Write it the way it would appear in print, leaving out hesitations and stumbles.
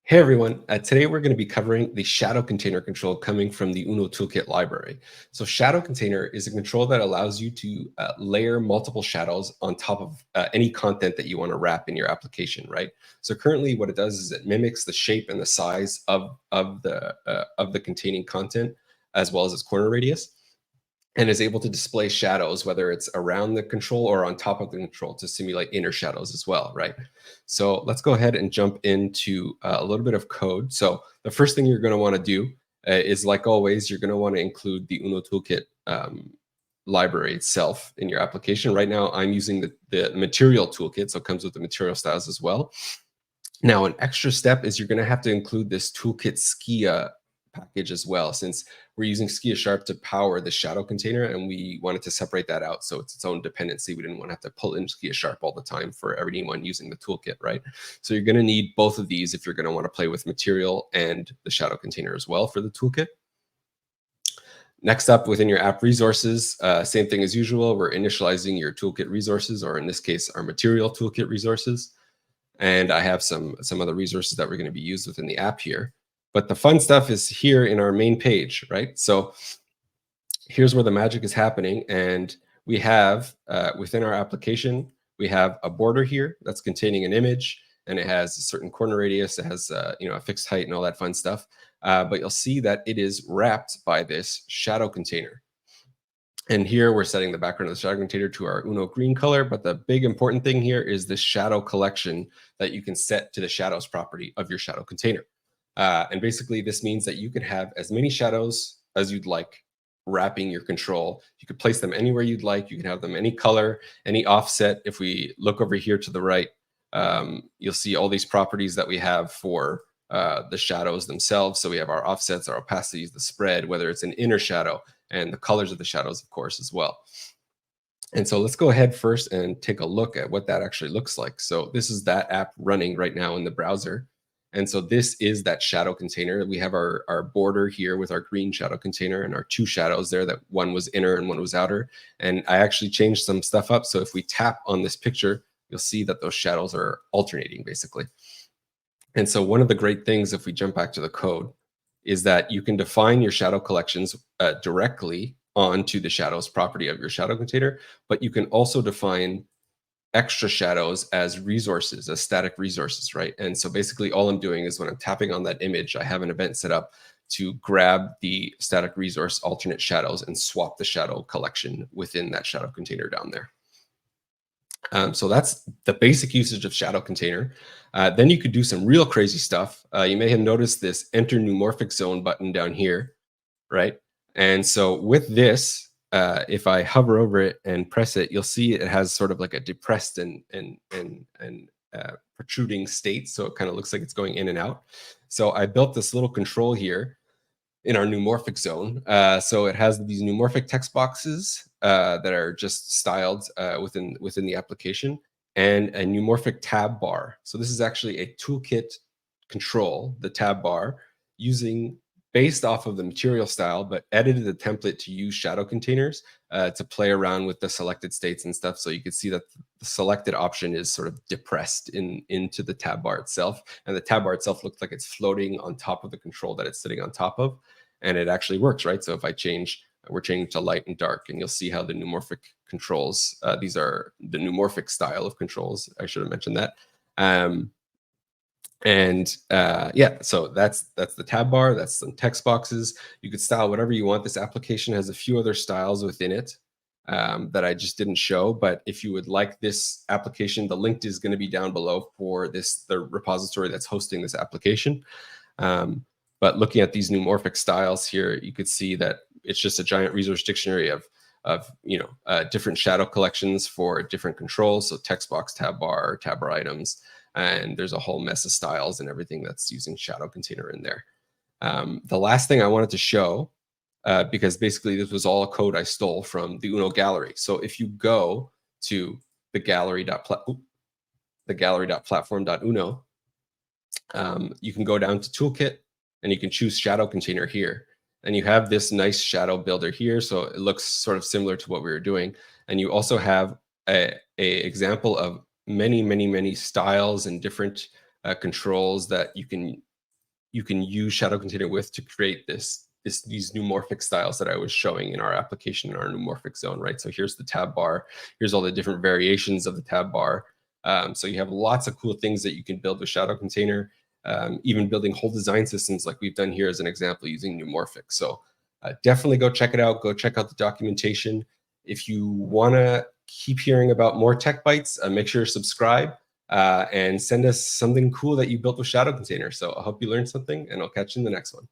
Hey everyone, today we're going to be covering the shadow container control coming from the Uno Toolkit library. So shadow container is a control that allows you to layer multiple shadows on top of any content that you want to wrap in your application, right? So currently what it does is it mimics the shape and the size of the containing content as well as its corner radius, and is able to display shadows, whether it's around the control or on top of the control to simulate inner shadows as well, right? So let's go ahead and jump into a little bit of code. So the first thing you're going to want to do is, like always, you're going to want to include the Uno Toolkit library itself in your application. Right now, I'm using the material toolkit, so it comes with the material styles as well. Now, an extra step is you're going to have to include this toolkit Skia package as well, since we're using Skia Sharp to power the shadow container, and we wanted to separate that out so it's its own dependency. We didn't want to have to pull in Skia Sharp all the time for everyone using the toolkit, right? So you're going to need both of these if you're going to want to play with material and the shadow container as well for the toolkit. Next up, within your app resources, same thing as usual. We're initializing your toolkit resources, or in this case, our material toolkit resources. And I have some other resources that we're going to be used within the app here. But the fun stuff is here in our main page, right? So here's where the magic is happening. And we have, within our application, we have a border here that's containing an image, and it has a certain corner radius. It has a fixed height and all that fun stuff. But you'll see that it is wrapped by this shadow container. And here we're setting the background of the shadow container to our Uno green color. But the big important thing here is this shadow collection that you can set to the shadows property of your shadow container. And basically, this means that you can have as many shadows as you'd like wrapping your control. You could place them anywhere you'd like. You can have them any color, any offset. If we look over here to the right, you'll see all these properties that we have for the shadows themselves. So we have our offsets, our opacities, the spread, whether it's an inner shadow, and the colors of the shadows, of course, as well. And so let's go ahead first and take a look at what that actually looks like. So this is that app running right now in the browser. And so this is that shadow container. We have our border here with our green shadow container and our two shadows there, that one was inner and one was outer. And I actually changed some stuff up. So if we tap on this picture, you'll see that those shadows are alternating basically. And so one of the great things, if we jump back to the code, is that you can define your shadow collections directly onto the shadows property of your shadow container, but you can also define extra shadows as resources, as static resources, right? And so basically all I'm doing is when I'm tapping on that image, I have an event set up to grab the static resource alternate shadows and swap the shadow collection within that shadow container down there. So that's the basic usage of shadow container. Then you could do some real crazy stuff. You may have noticed this enter neumorphic zone button down here, right? And so with this, if I hover over it and press it, you'll see it has sort of like a depressed and protruding state. So it kind of looks like it's going in and out. So I built this little control here in our neumorphic zone. So it has these neumorphic text boxes that are just styled within the application, and a neumorphic tab bar. So this is actually a toolkit control, the tab bar, based off of the material style, but edited the template to use shadow containers to play around with the selected states and stuff. So you can see that the selected option is sort of depressed into the tab bar itself. And the tab bar itself looks like it's floating on top of the control that it's sitting on top of. And it actually works, right? So if I we're changing to light and dark, and you'll see how the neumorphic controls, these are the neumorphic style of controls. I should have mentioned that. Yeah, so that's the tab bar. That's some text boxes. You could style whatever you want. This application has a few other styles within it that I just didn't show. But if you would like this application, the link is going to be down below for the repository that's hosting this application. But looking at these neumorphic styles here, you could see that it's just a giant resource dictionary of different shadow collections for different controls. So text box, tab bar items. And there's a whole mess of styles and everything that's using shadow container in there. The last thing I wanted to show, because basically this was all code I stole from the Uno gallery. So if you go to the gallery.platform.uno, you can go down to toolkit and you can choose shadow container here. And you have this nice shadow builder here. So it looks sort of similar to what we were doing. And you also have a example of many styles and different controls that you can you can use Shadow Container with to create these neumorphic styles that I was showing in our application in our neumorphic zone, right? So here's the tab bar. Here's all the different variations of the tab bar. So you have lots of cool things that you can build with Shadow Container, even building whole design systems like we've done here as an example using neumorphic. So definitely go check it out. Go check out the documentation. If you want to keep hearing about more tech bites, make sure to subscribe and send us something cool that you built with Shadow Container. So I hope you learned something, and I'll catch you in the next one.